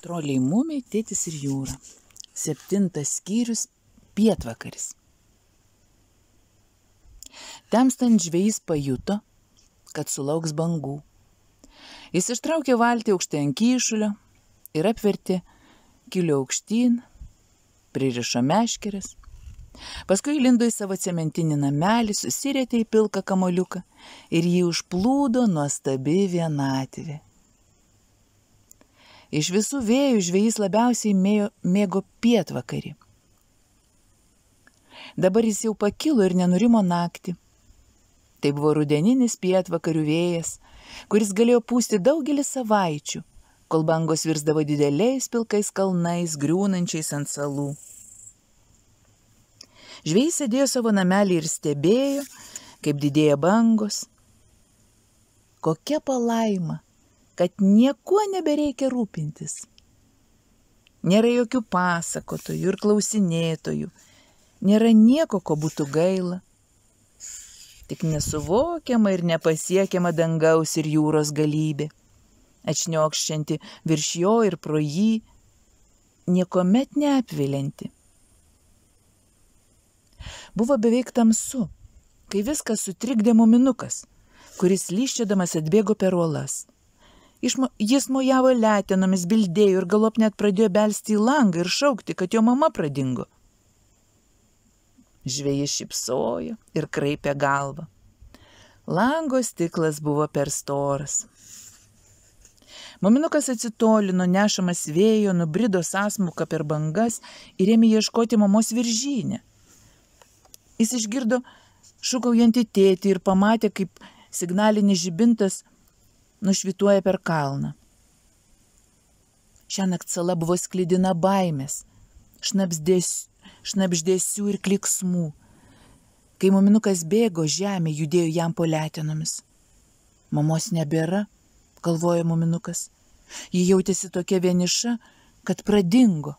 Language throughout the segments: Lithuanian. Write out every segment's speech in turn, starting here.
Troliai mumiai, tėtis ir jūra. 7 skyrius – pietvakaris. Temstant žvejys pajuto, kad sulauks bangų. Jis ištraukė valtį aukštai ant kyšulio ir apvertė kiliu aukštyn, pririšo meškeres. Paskui įlindo į savo cementinį namelį, susirietė į pilką kamoliuką ir jį užplūdo nuostabi vienatvė. Iš visų vėjų žvejys labiausiai mėgo pietvakarį. Dabar jis jau pakilo ir nenurimo naktį. Tai buvo rudeninis pietvakarių vėjas, kuris galėjo pūsti daugelį savaičių, kol bangos virsdavo dideliais pilkais kalnais, griūnančiais ant salų. Žvejys sėdėjo savo namelį ir stebėjo, kaip didėja bangos. Kokia palaima, kad niekuo nebereikia rūpintis. Nėra jokių pasakotojų ir klausinėtojų, nėra nieko, ko būtų gaila. Tik nesuvokiama ir nepasiekiama dangaus ir jūros galybė, atšniokščianti virš jo ir pro jį, niekuomet neapvilianti. Buvo beveik tamsu, kai viskas sutrikdė muminukas, kuris lyščiodamas atbėgo per uolas. Jis mojavo letenomis, bildėjo ir galop net pradėjo belsti į langą ir šaukti, kad jo mama pradingo. Žvejys šypsojo ir kraipė galvą. Lango stiklas buvo per storas. Muminukas atsitolino, nešamas vėjo, nubrido sąsmuką per bangas ir ėmė ieškoti mamos viržynę. Jis išgirdo šūkaujantį tėtį ir pamatė, kaip signalinis žibintas nušvituoja per kalną. Šiąnakt sala buvo sklidina baimės, šnabždesių ir kliksmų. Kai muminukas bėgo, žemė judėjo jam po letenomis. Mamos nebėra, galvojo muminukas. Ji jautėsi tokia vieniša, kad pradingo.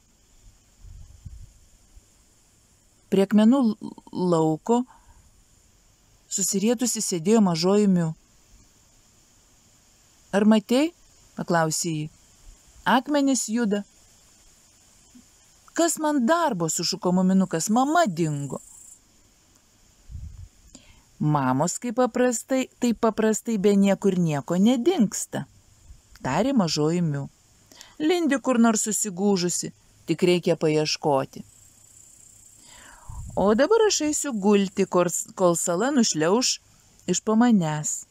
Prie akmenų lauko susirietusi sėdėjo mažoji Miu. Ar matei? Paklausė jį. Akmenys juda. Kas man darbo, sušuko muminukas, mama dingo. Mamos kaip paprastai be niekur nieko nedingsta, tarė mažoji Miu. Lindi kur nors susigūžusi, tik reikia paieškoti. O dabar aš eisiu gulti, kol sala nušliauš iš po manęs.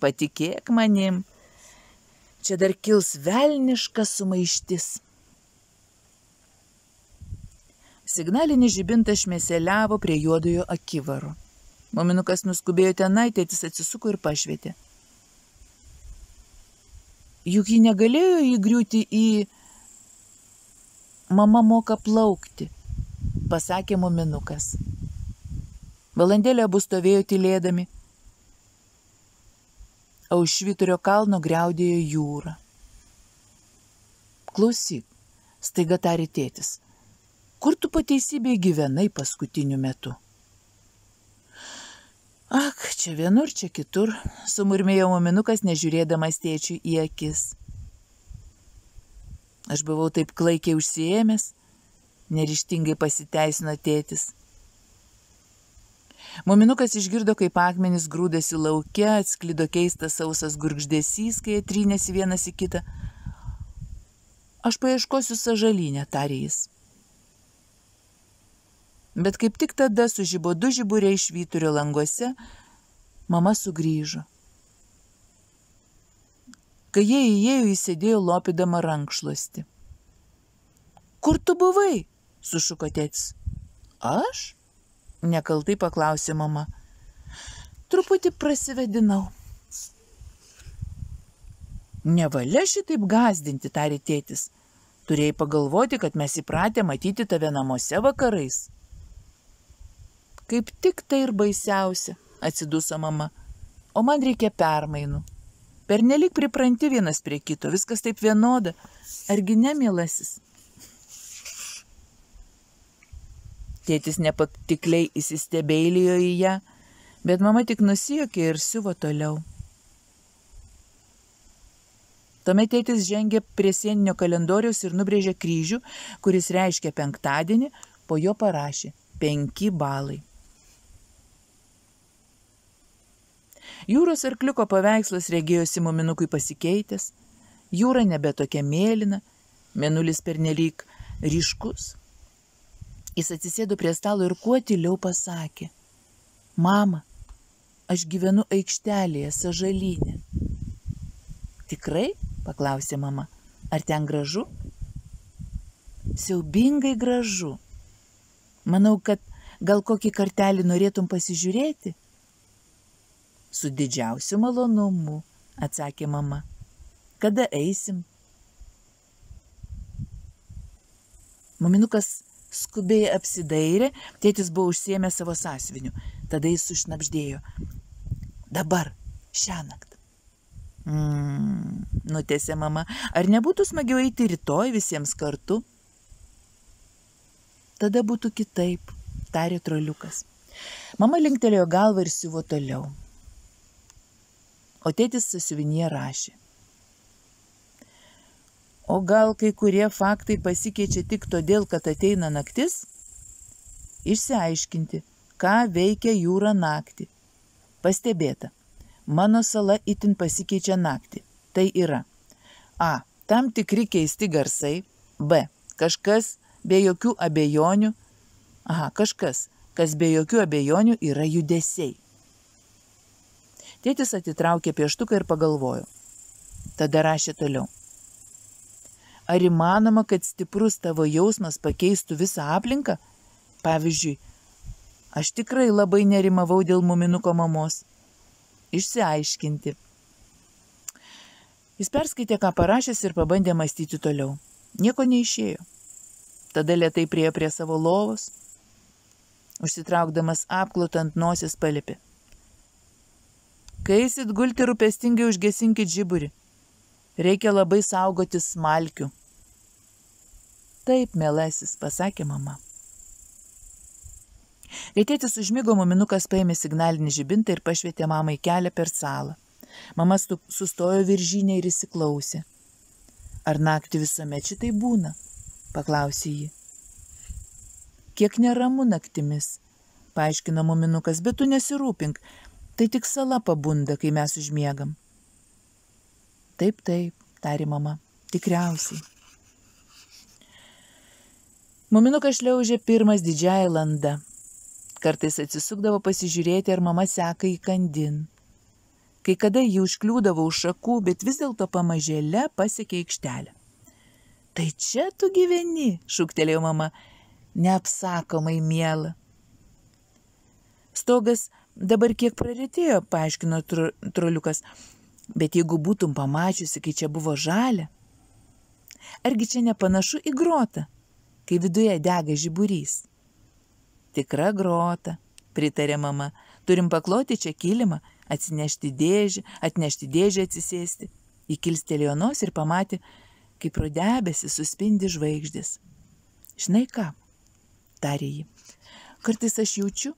Patikėk manim. Čia dar kils velniškas sumaištis. Signalinis žibintas šmėseliavo prie juodojo akivaro. Muminukas nuskubėjo tenai, tėtis atsisuko ir pašvietė. Juk ji negalėjo įgriūti į mama moka plaukti, pasakė muminukas. Valandėlę abu stovėjo tylėdami, o už švyturio kalno griaudėjo jūra. Klausyk, staiga tarė tėtis, kur tu po teisybėje gyvenai paskutiniu metu? Ak, čia vienur, čia kitur, sumurmėjo muminukas, nežiūrėdamas tėčiui į akis. Aš buvau taip klaikiai užsiėmęs, neryžtingai pasiteisino tėtis. Muminukas išgirdo, kaip akmenys grūdėsi lauke, atsklido keistas sausas gurgždesys, kai trynėsi vienas į kitą. Aš paieškosiu sąžalynę, tarė jis. Bet kaip tik tada sužibo 2 žiburiai švyturio languose, mama sugrįžo. Kai jie įėjo, jis sėdėjo lopydama rankšluostį. Kur tu buvai? Sušuko tėtis. Aš? Nekaltai paklausė mama. Truputį prasivedinau. Nevalia šitaip gąsdinti, tarė tėtis. Turėjai pagalvoti, kad mes įpratę matyti tave namuose vakarais. Kaip tik tai ir baisiausia, atsiduso mama. O man reikia permainų. Pernelyg pripranti vienas prie kito, viskas taip vienoda. Argi ne, mielasis? Tėtis nepatikliai įsistebėlijo į ją, bet mama tik nusijuokė ir siuvo toliau. Tuomet tėtis žengė prie sieninio kalendoriaus ir nubrėžė kryžių, kuris reiškia penktadienį, po jo parašė 5 balai. Jūros arkliuko paveikslas regėjosi muminukui pasikeitęs, jūra nebe tokia mėlyna, mėnulis pernelyg ryškus. Jis atsisėdo prie stalo ir kuo tyliau pasakė: Mama, aš gyvenu aikštelėje Sąžalyne. Tikrai? Paklausė mama. Ar ten gražu? Siaubingai gražu. Manau, kad gal kokį kartelį norėtum pasižiūrėti? Su didžiausiu malonumu, atsakė mama. Kada eisim? Muminukas skubiai apsidairė, tėtis buvo užsiėmęs savo sąsiuviniu. Tada jis sušnabždėjo. Dabar, šiąnakt. Nutęsė mama. Ar nebūtų smagiau eiti rytoj visiems kartu? Tada būtų kitaip, tarė troliukas. Mama linktelėjo galvą ir siuvo toliau. O tėtis sąsiuvinyje rašė. O gal kai kurie faktai pasikeičia tik todėl, kad ateina naktis? Išsiaiškinti, ką veikia jūra naktį. Pastebėta. Mano sala itin pasikeičia naktį. Tai yra A. Tam tikri keisti garsai. B. Kažkas be jokių abejonių. Kažkas, kas be jokių abejonių yra judesiai. Tėtis atitraukė pieštuką ir pagalvojo. Tada rašė toliau. Ar įmanoma, kad stiprus tavo jausmas pakeistų visą aplinką? Pavyzdžiui, aš tikrai labai nerimavau dėl muminuko mamos. Išsiaiškinti. Jis perskaitė, ką parašęs ir pabandė mąstyti toliau. Nieko neišėjo. Tada lėtai priėjo prie savo lovos, užsitraukdamas apklotą ant nosies palipė. Kai eisit gulti, rūpestingai užgesinkit žiburį. Reikia labai saugoti smalkių. Taip, mielasis, pasakė mama. Kai tėtis užmigo, muminukas paėmė signalinį žibintą ir pašvietė mamai kelią per salą. Mama sustojo viržynę ir įsiklausė. Ar naktį visuomet šitai būna? Paklausė ji. Kiek neramu naktimis, paaiškino muminukas, bet tu nesirūpink, tai tik sala pabunda, kai mes užmiegam. Taip, tarė mama, tikriausiai. Muminukas šliaužė pirmas didžiąją landą. Kartais atsisukdavo pasižiūrėti, ar mama seka įkandin. Kai kada jį užkliūdavo už šakų, bet vis dėlto pamažėle pasiekė aikštelę. Tai čia tu gyveni, šūktelėjo mama, neapsakomai miela. Stogas dabar kiek praretėjo, paaiškino troliukas, bet jeigu būtum pamačiusi, kai čia buvo žalia, argi čia nepanašu į grotą, kai viduje dega žiburys? Tikra grota, pritarė mama, turim pakloti čia kilimą, atnešti dėžę atsisėsti. Ji kilstelėjo nos ir pamatė, kaip pro debesį suspindi žvaigždės. Žinai ką, tarė ji, kartais aš jaučiu,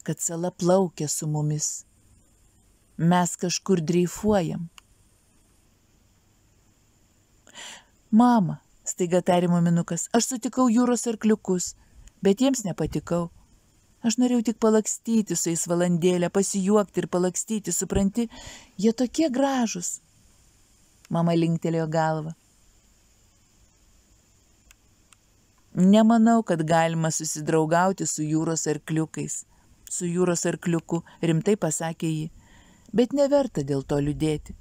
kad sala plaukia su mumis. Mes kažkur dreifuojam. Mama, staiga tarė muminukas, aš sutikau jūros arkliukus, bet jiems nepatikau. Aš norėjau tik palakstyti su jais valandėlę, pasijuokti ir palakstyti, supranti, jie tokie gražus. Mama linktelėjo galvą. Nemanau, kad galima susidraugauti su jūros arkliukais. Su jūros arkliuku, rimtai pasakė ji, bet neverta dėl to liūdėti.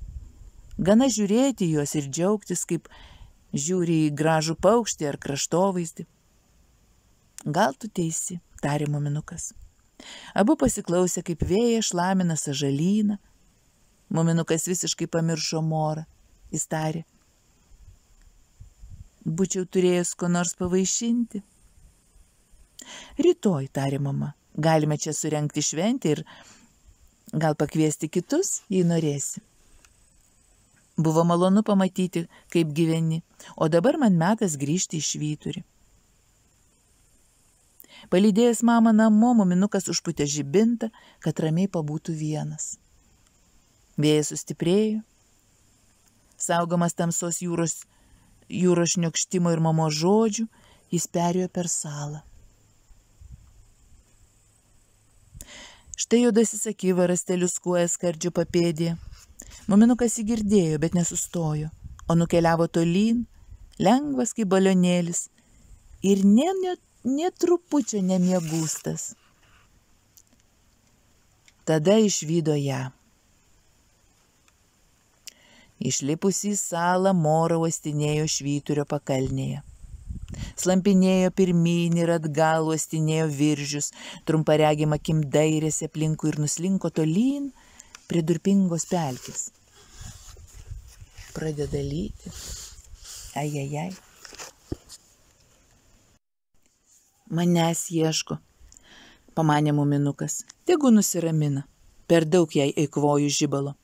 Gana žiūrėti juos ir džiaugtis, kaip žiūri į gražų paukštį ar kraštovaizdį. Gal tu teisi, tarė muminukas. Abu pasiklausė, kaip vėjas šlamina Sąžalyną. Muminukas visiškai pamiršo morą. Jis tarė. Būčiau turėjęs ko nors pavaišinti. Rytoj, tarė mama, galime čia surengti šventę ir gal pakviesti kitus, jei norėsi. Buvo malonu pamatyti, kaip gyveni, o dabar man metas grįžti į švyturį. Palydėjęs mamą namo, muminukas užpūtė žibintą, kad ramiai pabūtų vienas. Vėjas sustiprėjo, Saugomas tamsos jūros šniokštimo ir mamos žodžių, jis perėjo per salą. Štai juodasis akivaras teliuskuoja skardžio papėdėje. Muminukas jį girdėjo, bet nesustojo, o nukeliavo tolyn, lengvas kaip balionėlis ir nė trupučio nemiegūstas. Tada išvydo ją. Išlipusi į salą, Mora uostinėjo švyturio pakalnėje. Slampinėjo pirmyn ir atgal, uostinėjo viržius, trumparegim akim dairėsi aplinkui ir nuslinko tolyn prie durpingos pelkės. Pradeda lyti. Ajajai. Manęs ieško, pamanė muminukas. Tegu nusiramina. Per daug jai eikvoju žibalo.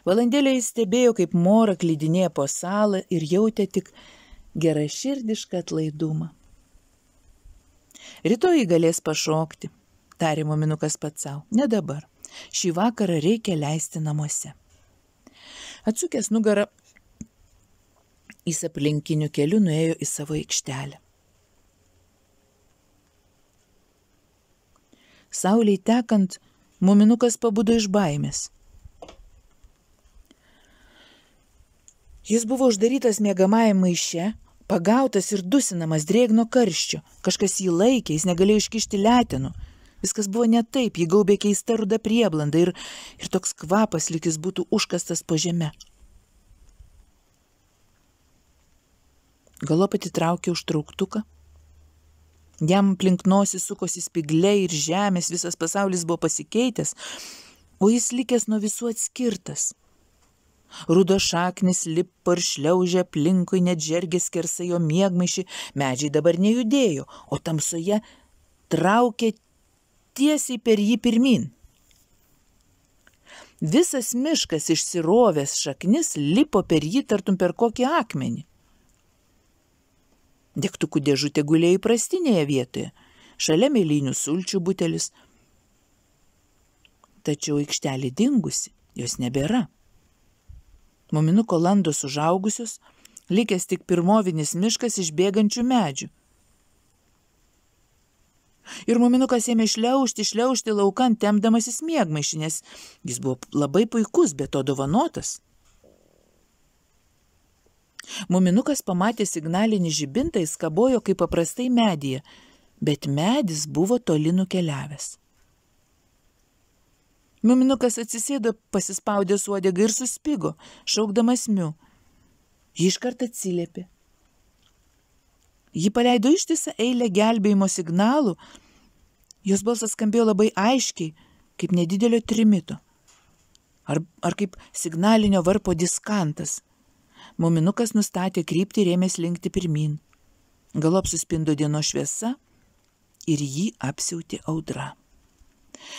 Valandėlę jis stebėjo, kaip Mora klydinėja po salą ir jautė tik geraširdišką atlaidumą. Rytoj jį galės pašokti, tarė muminukas pats sau. Ne dabar. Šį vakarą reikia leisti namuose. Atsukęs nugarą, jis aplinkiniu keliu nuėjo į savo aikštelę. Saulei tekant, muminukas pabudo iš baimės. Jis buvo uždarytas miegamajame maiše, pagautas ir dusinamas drėgno karščio. Kažkas jį laikė, jis negalėjo iškišti letenų. Viskas buvo ne taip, jį gaubė keista ruda prieblanda ir toks kvapas, lyg jis būtų užkastas po žeme. Galop atitraukė užtrauktuką. Jam aplink nosį sukosi spygliai ir žemės, visas pasaulis buvo pasikeitęs, o jis likęs nuo visų atskirtas. Rudo šaknis lipo ir šliaužė aplinkui, net žergė skersai jo miegmaišį, medžiai dabar nejudėjo, o tamsoje traukė tiesiai per jį pirmyn. Visas miškas išsirovęs šaknis lipo per jį tartum per kokį akmenį. Degtukų dėžutė gulėjo įprastinėje vietoje, šalia mėlynių sulčių butelis. Tačiau aikštelė dingusi, jos nebėra. Muminuko landos užaugusios, likęs tik pirmovinis miškas iš bėgančių medžių. Ir muminukas ėmė šliaužti laukan, tempdamasis miegmaišį, nes jis buvo labai puikus, bet to dovanotas. Muminukas pamatė signalinį žibintą, jis kabojo kaip paprastai medyje, bet medis buvo toli nukeliavęs. Muminukas atsisėdo, pasispaudė uodegą ir suspigo, šaukdamas miu. Ji iškart atsiliepė. Ji paleido ištisą eilę gelbėjimo signalų. Jos balsas skambėjo labai aiškiai, kaip nedidelio trimito. Ar kaip signalinio varpo diskantas. Muminukas nustatė kryptį ir ėmė slinkti pirmyn. Galop suspindo dienos šviesa ir jį apsiautė audra.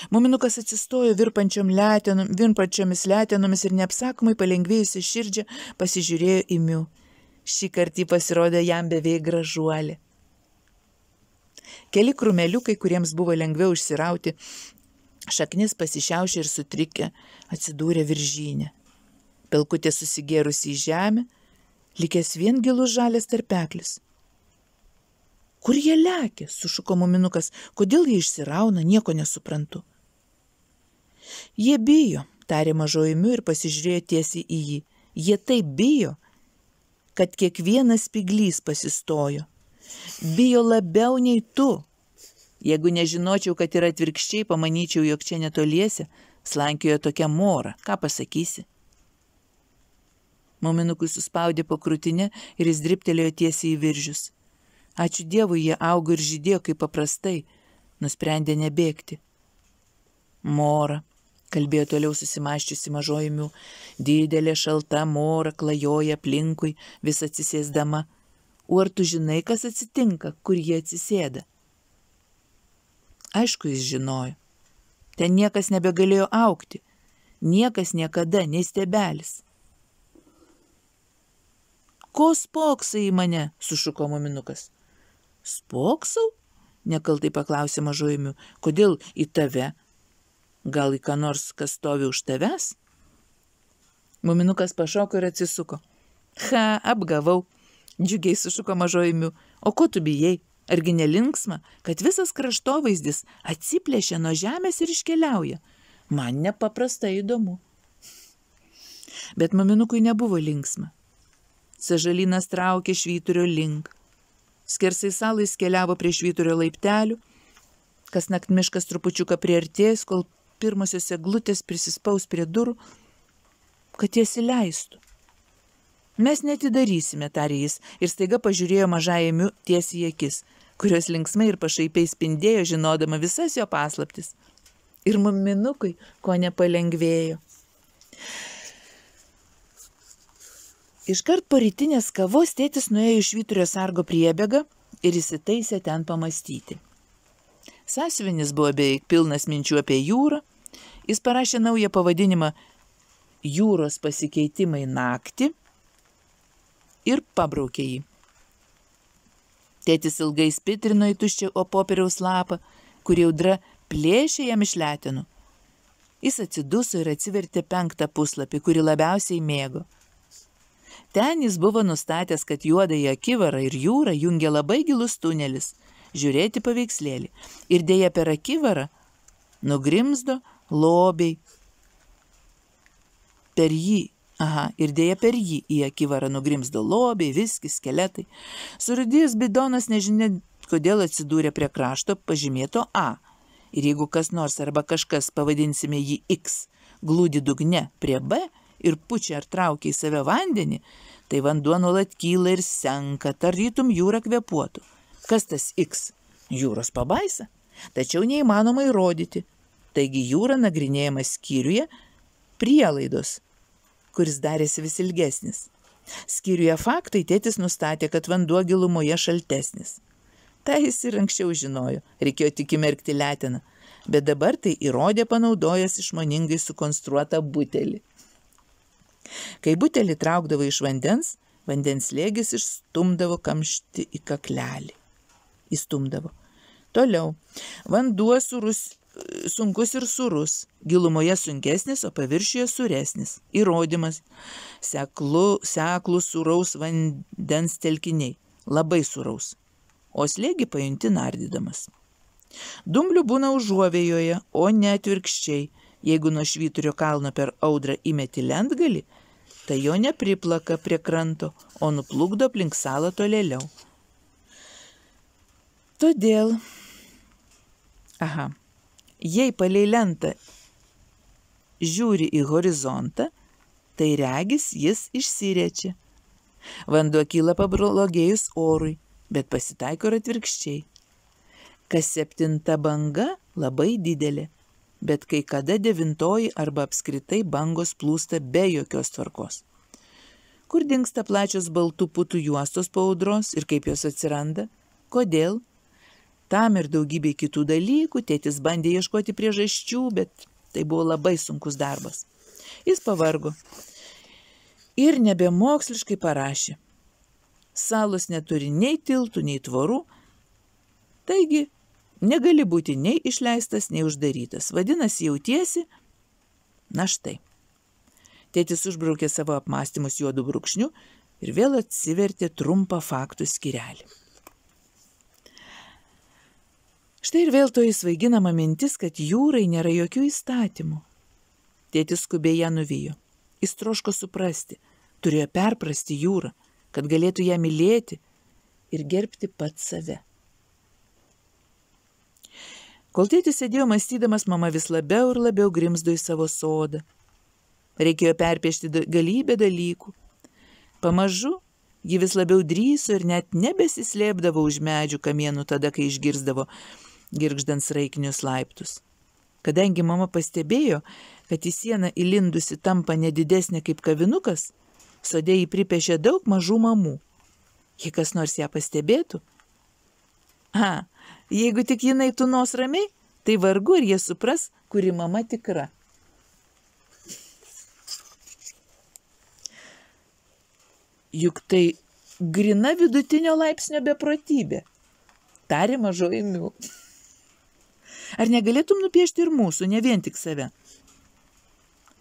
Muminukas atsistojo virpančiomis letenomis ir neapsakomai palengvėjusi širdžią pasižiūrėjo į miu. Šį kartą pasirodė jam beveik gražuolė. Keli krūmeliukai, kuriems buvo lengviau išsirauti, šaknis pasišiaušė ir sutrikę, atsidūrė viržynę. Pelkutė susigėrusi į žemę, likęs vien gilus žalias tarpeklis. Kur jie lekia, sušuko muminukas, kodėl jie išsirauna, nieko nesuprantu. Jie bijo, tarė mažoji miu ir pasižiūrėjo tiesiai į jį. Jie taip bijo, kad kiekvienas spyglys pasistojo. Bijo labiau nei tu. Jeigu nežinočiau, kad yra atvirkščiai, pamanyčiau, jog čia netoliese slankiojo tokia Mora. Ką pasakysi? Muminukui suspaudė po krūtinę ir jis dribtelėjo tiesiai į viržius. Ačiū Dievui, jie augo ir žydėjo kaip paprastai, nusprendė nebėgti. Mora, kalbėjo toliau susimaščiusi mažoji miu, didelė šalta Mora klajoja aplinkui, vis atsisėsdama. O ar tu žinai, kas atsitinka, kur jie atsisėda? Aišku, jis žinojo. Ten niekas nebegalėjo augti. Niekas niekada, nei stebelis. Ko spoksai į mane? Sušuko muminukas. Spoksau? Nekaltai paklausė mažoji miu. Kodėl į tave? Gal į ką nors, kas stovi už tavęs? Muminukas pašoko ir atsisuko. Ha, apgavau, džiugiai sušuko mažoji Miu. O ko tu bijai? Argi nelinksma, kad visas kraštovaizdis atsiplėšia nuo žemės ir iškeliauja? Man nepaprastai įdomu. Bet muminukui nebuvo linksma. Sąžalynas traukė švyturio link. Skersai salais keliavo prie švyturio laiptelių, kas nakt miškas trupučiuką priartės, kol pirmosios eglutės prisispaus prie durų, kad jas įleistų. Mes neatidarysime, tarė jis, ir staiga pažiūrėjo mažąją Miu tiesiai į akis, kurios linksmai ir pašaipiai spindėjo, žinodama visas jo paslaptis. Ir muminukui ko nepalengvėjo. Iškart po rytinės kavos tėtis nuėjo į švyturio sargo priebėgą ir įsitaisė ten pamastyti. Sąsiuvinis buvo beveik pilnas minčių apie jūrą. Jis parašė naują pavadinimą Jūros pasikeitimai naktį ir pabraukė jį. Tėtis ilgai spitrino į tuščią popieriaus lapą, kurį audra plėšė jam iš letenų. Jis atsiduso ir atsivertė 5 puslapį, kurį labiausiai mėgo. Ten jis buvo nustatęs, kad juodąją akivarą ir jūrą jungia labai gilus tunelis, žiūrėti paveikslėlį. Ir dėja per akivarą nugrimzdo lobiai. Ir dėja per jį į akivarą nugrimzdo lobiai, viskis, skeletai. Surūdijus bidonas nežinia, kodėl atsidūrė prie krašto pažymėto A. Ir jeigu kas nors arba kažkas, pavadinsime jį X, glūdi dugne prie B ir pučia ar traukia į save vandenį, tai vanduo nuolat kyla ir senka, tarytum jūra kvėpuotų. Kas tas X? Jūros pabaisa. Tačiau neįmanoma įrodyti. Taigi jūra nagrinėjama skyriuje prielaidos, kuris darėsi vis ilgesnis. Skyriuje faktai tėtis nustatė, kad vanduo gilumoje šaltesnis. Tai jis ir anksčiau žinojo, reikėjo tik įmerkti leteną, bet dabar tai įrodė panaudojęs išmoningai sukonstruotą butelį. Kai butelį traukdavo iš vandens, vandens slėgis išstumdavo kamštį į kaklelį. Įstumdavo. Toliau. Vanduo sunkus ir surus, gilumoje sunkesnis, o paviršiuje suresnis. Įrodymas. Seklus suraus vandens telkiniai. Labai suraus. O slėgį pajunti nardydamas. Dumblių būna užuovėjoje, o ne atvirkščiai. Jeigu nuo švyturio kalno per audrą įmeti lentgalį, tai jo nepriplaka prie kranto, o nuplukdo aplink salą tolėliau. Todėl, jei palei lentą žiūri į horizontą, tai regis jis išsiriečia. Vanduo kyla pablogėjus orui, bet pasitaiko ir atvirkščiai. Kas 7 banga labai didelė, bet kai kada 9 arba apskritai bangos plūsta be jokios tvarkos. Kur dingsta plačios baltų putų juostos po audros ir kaip jos atsiranda? Kodėl? Tam ir daugybė kitų dalykų tėtis bandė ieškoti priežasčių, bet tai buvo labai sunkus darbas. Jis pavargo ir nebemoksliškai parašė. Salos neturi nei tiltų, nei tvorų, taigi negali būti nei išleistas, nei uždarytas. Vadinasi, jautiesi? Na štai. Tėtis užbraukė savo apmąstymus juodu brūkšniu ir vėl atsivertė trumpą faktų skyrelį. Štai ir vėl toji svaiginama mintis, kad jūrai nėra jokių įstatymų. Tėtis skubiai ją nuvijo. Jis troško suprasti, turėjo perprasti jūrą, kad galėtų ją mylėti ir gerbti pats save. Kol tėtis sėdėjo mąstydamas, mama vis labiau ir labiau grimzdo į savo sodą. Reikėjo perpiešti galybę dalykų. Pamažu ji vis labiau drįso ir net nebesislėpdavo už medžių kamienų tada, kai išgirzdavo girgždant sraigtinius laiptus. Kadangi mama pastebėjo, kad į sieną įlindusi tampa nedidesnė kaip kavinukas, sode jį pripiešė daug mažų mamų. Jei kas nors ją pastebėtų, jeigu tik jinai tūnos ramiai, tai vargu ir jie supras, kuri mama tikra. Juk tai grina vidutinio laipsnio beprotybė, tarė mažoji Miu. Ar negalėtum nupiešti ir mūsų, ne vien tik save?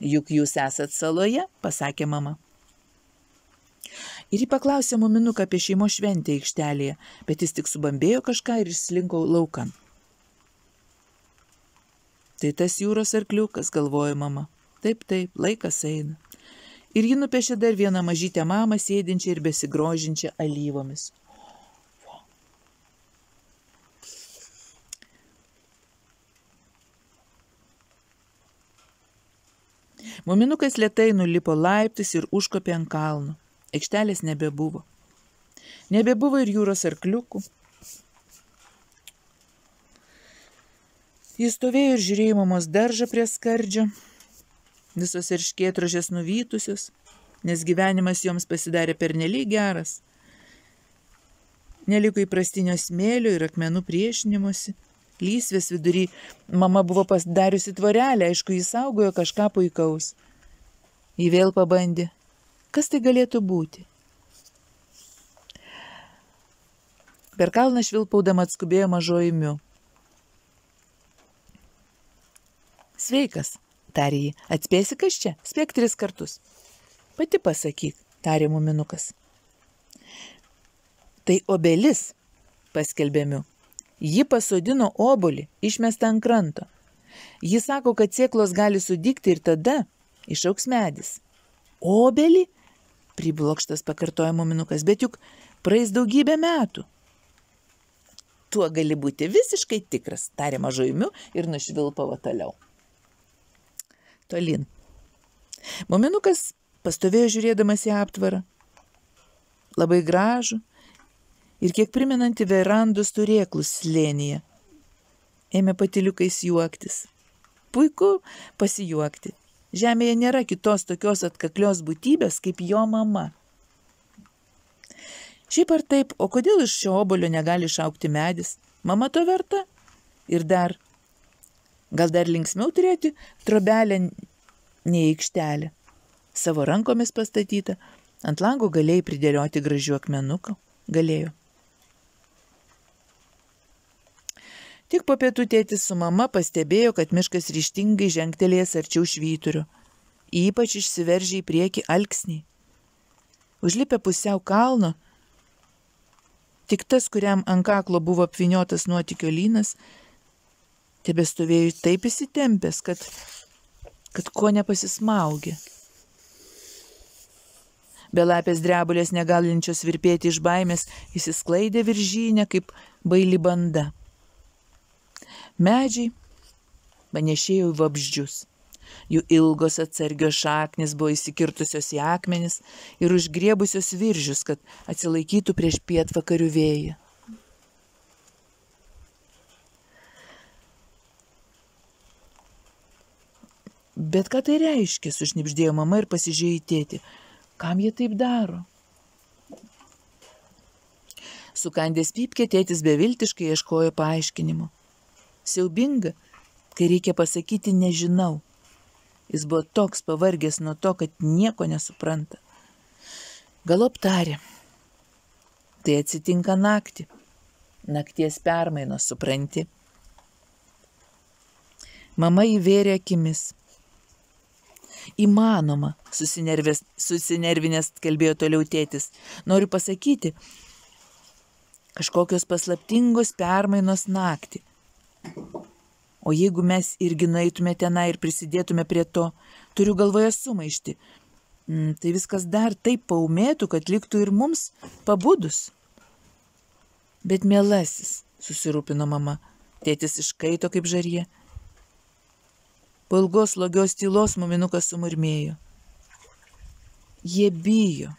Juk jūs esat saloje, pasakė mama. Ir ji paklausė muminuką apie šeimos šventę aikštelėje, bet jis tik subambėjo kažką ir išslinko laukan. Tai tas jūros arkliukas, galvojo mama. Taip, laikas eina. Ir ji nupiešė dar vieną mažytę mamą, sėdinčią ir besigrožinčią alyvomis. Muminukas lėtai nulipo laiptais ir užkopė ant kalno. Aikštelės nebebuvo. Nebebuvo ir jūros arkliukų. Jis stovėjo ir žiūrėjo mamos daržą prie skardžio, visos erškėtrožės nuvytusios, nes gyvenimas joms pasidarė pernelyg geras. Neliko įprastinio smėlio ir akmenų priešinimuose. Lysvės vidury mama buvo pasidariusi tvorelę, aišku, jis saugojo kažką puikaus. Ji vėl pabandė. Kas tai galėtų būti? Per kalną švilpaudama atskubėjo mažoji Miu. Sveikas, tarė ji, atspėsi kas čia? Spėk 3 kartus. Pati pasakyk, tarė muminukas. Tai obelis, paskelbė Miu. Ji pasodino obuolį, išmestą ant kranto. Ji sako, kad sėklos gali sudygti ir tada išaugs medis. Obelį? Priblokštas pakartojo muminukas, bet juk praeis daugybę metų. Tuo gali būti visiškai tikras, tarė mažoji Miu ir nušvilpavo toliau. Tolyn. Muminukas pastovėjo žiūrėdamas į aptvarą. Labai gražų ir kiek primenanti verandus turėklus slėnyje. Ėmė patyliukais juoktis. Puiku pasijuokti. Žemėje nėra kitos tokios atkaklios būtybės kaip jo mama. Šiaip ar taip, o kodėl iš šio obuolio negali išaugti medis? Mama to verta? Ir dar, gal dar linksmiau turėti trobelę nei aikštelę. Savo rankomis pastatytą, ant lango galėjai pridėlioti gražių akmenukų. Galėjo. Tik po pietų tėtis su mama pastebėjo, kad miškas ryžtingai žengtelėjęs arčiau švyturio. Ypač išsiveržė į priekį alksniai. Užlipę pusiau kalno, tik tas, kuriam ant kaklo buvo apvyniotas nuotykio lynas, tebestovėjo taip įsitempęs, kad ko nepasismaugė. Belapės drebulės negalinčios virpėti iš baimės, įsisklaidė viržynę kaip baili banda. Medžiai panėšėjo į vabzdžius. Jų ilgos atsargios šaknis buvo įsikirtusios į akmenis ir užgriebusios viržius, kad atsilaikytų prieš pietvakarių vėją. Bet ką tai reiškia, sušnibždėjo mama ir pasižiūrėjo į tėtį. Kam jie taip daro? Sukandęs pypkę, tėtis beviltiškai ieškojo paaiškinimo. Siaubinga, kai reikia pasakyti nežinau. Jis buvo toks pavargęs nuo to, kad nieko nesupranta. Galop tarė. Tai atsitinka naktį. Nakties permainos, supranti. Mama įvėrė akimis. Įmanoma, susinervinęs kalbėjo toliau tėtis. Noriu pasakyti, kažkokios paslaptingos permainos naktį. O jeigu mes irgi nueitume tenai ir prisidėtume prie to, turiu galvoje sumaištį, tai viskas dar taip paumėtų, kad liktų ir mums pabudus. Bet mielasis, susirūpino mama, tėtis iškaito kaip žarie. Po ilgos slogios tylos muminukas sumurmėjo. Jie bijo.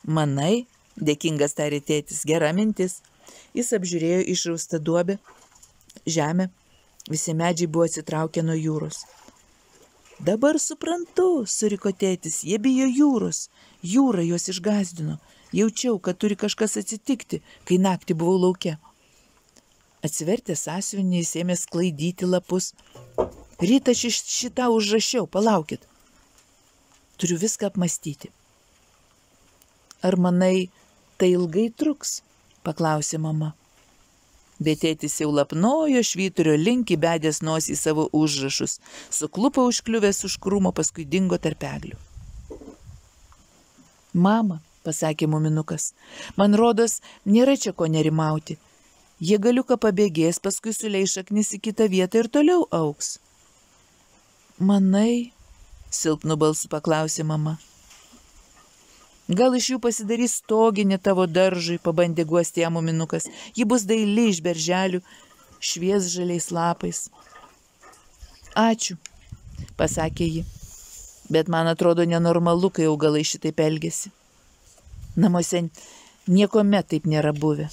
Manai, dėkingas tarė tėtis, gera mintis. Jis apžiūrėjo išraustą duobę, žemę, visi medžiai buvo atsitraukę nuo jūros. Dabar suprantu, suriko tėtis, jie bijo jūros. Jūra juos išgąsdino. Jaučiau, kad turi kažkas atsitikti, kai naktį buvau lauke. Atsivertęs sąsiuvinį, jis ėmė sklaidyti lapus. Rytą šitą užrašiau, palaukit. Turiu viską apmastyti. Ar manai, tai ilgai truks? Paklausė mama. Bet tėtis jau lapnojo švyturio link įbedęs nosį į savo užrašus, suklupo užkliuvęs už krūmo, paskui dingo tarp eglių. Mama, pasakė muminukas, man rodos, nėra čia ko nerimauti. Jie galiuką pabėgės, paskui suleis šaknis į kitą vietą ir toliau augs. Manai, silpnu balsu paklausė mama. Gal iš jų pasidarys stoginė tavo daržui, pabandė guosti ją muminukas. Ji bus daili iš berželių, švies žaliais lapais. Ačiū, pasakė ji, bet man atrodo nenormalu, kai augalai šitaip elgiasi. Namuose niekuomet taip nėra buvę.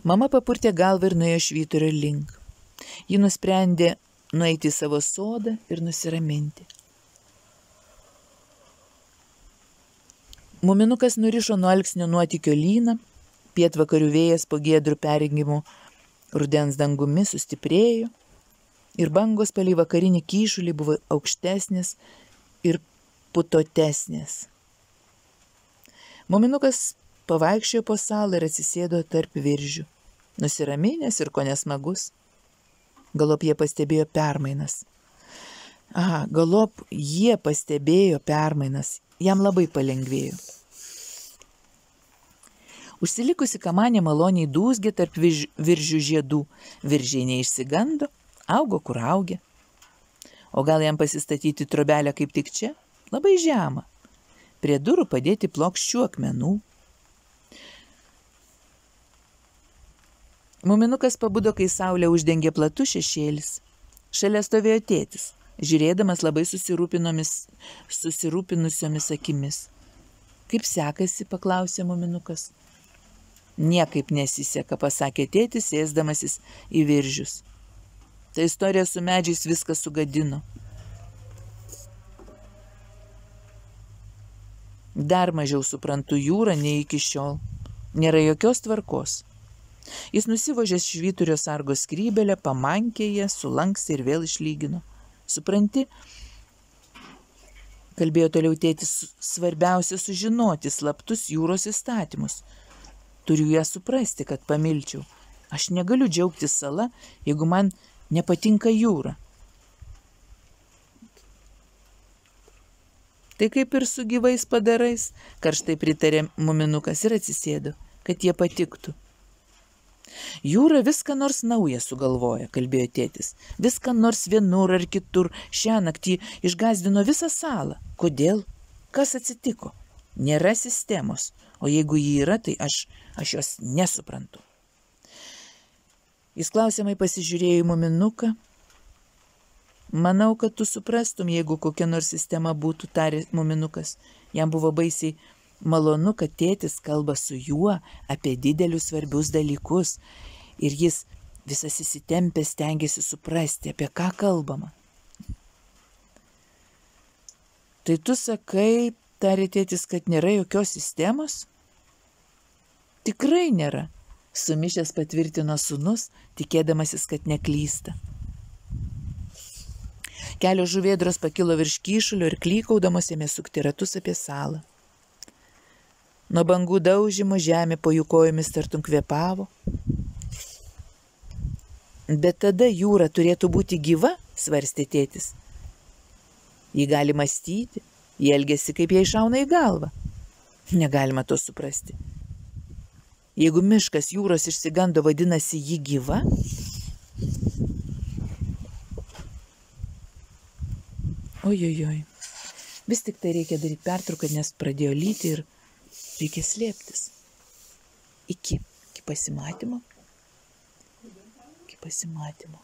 Mama papurtė galvą ir nuėjo švyturio link. Ji nusprendė nueiti į savo sodą ir nusiraminti. Muminukas nurišo nuo alksnio nuotykio lyną, pietvakarių vėjas po giedrų perengimų rudens dangumi sustiprėjo ir bangos palei vakarinį kyšulį buvo aukštesnės ir putotesnės. Muminukas pavaikščiojo po salą ir atsisėdo tarp viržių, nusiraminęs ir konesmagus. Galop jie pastebėjo permainas. Jam labai palengvėjo. Užsilikusi kamanė maloniai dūzgė tarp viržių žiedų. Viržiai neišsigando, augo kur augė. O gal jam pasistatyti trobelę kaip tik čia? Labai žemą. Prie durų padėti plokščių akmenų. Muminukas pabudo, kai saulė uždengė platus šešėlis. Šalia stovėjo tėtis, žiūrėdamas labai susirūpinusiomis akimis. Kaip sekasi, paklausė muminukas. Niekaip nesiseka, pasakė tėtis, sėsdamasis į viržius. Ta istorija su medžiais viską sugadino. Dar mažiau suprantu jūrą nei iki šiol. Nėra jokios tvarkos. Jis nusivožė švyturio sargo skrybelę, pamankė ją, sulankstė ir vėl išlygino. Supranti, kalbėjo toliau tėtis, svarbiausia sužinoti slaptus jūros įstatymus. Turiu ją suprasti, kad pamilčiau. Aš negaliu džiaugtis sala, jeigu man nepatinka jūra. Tai kaip ir su gyvais padarais, karštai pritarė muminukas ir atsisėdo, kad jie patiktų. Jūra viską nors naują sugalvoja, kalbėjo tėtis. Viską nors vienur ar kitur šiąnaktį išgąsdino visą salą. Kodėl? Kas atsitiko? Nėra sistemos, o jeigu ji yra, tai aš jos nesuprantu. Jis klausiamai pasižiūrėjo į muminuką. Manau, kad tu suprastum, jeigu kokia nors sistema būtų, tarė muminukas. Jam buvo baisiai malonu, kad tėtis kalba su juo apie didelius svarbius dalykus ir jis visas įsitempęs stengiasi suprasti, apie ką kalbama. Tai tu sakai, tarė tėtis, kad nėra jokios sistemos? Tikrai nėra, sumišęs patvirtino sūnus, tikėdamasis, kad neklysta. Kelios žuvėdros pakilo virš kyšulio ir klykaudamos ėmė sukti ratus apie salą. Nuo bangų daužimo žemė po jų kojomis tartum kvėpavo. Bet tada jūra turėtų būti gyva, svarstė tėtis. Ji gali mąstyti, ji elgiasi, kaip jai šauna į galvą. Negalima to suprasti. Jeigu miškas jūros išsigando, vadinasi ji gyva? Ojojoj. Vis tik tai reikia daryti pertrauką, nes pradėjo lyti ir reikia slėptis. Iki pasimatymo. Iki pasimatymo.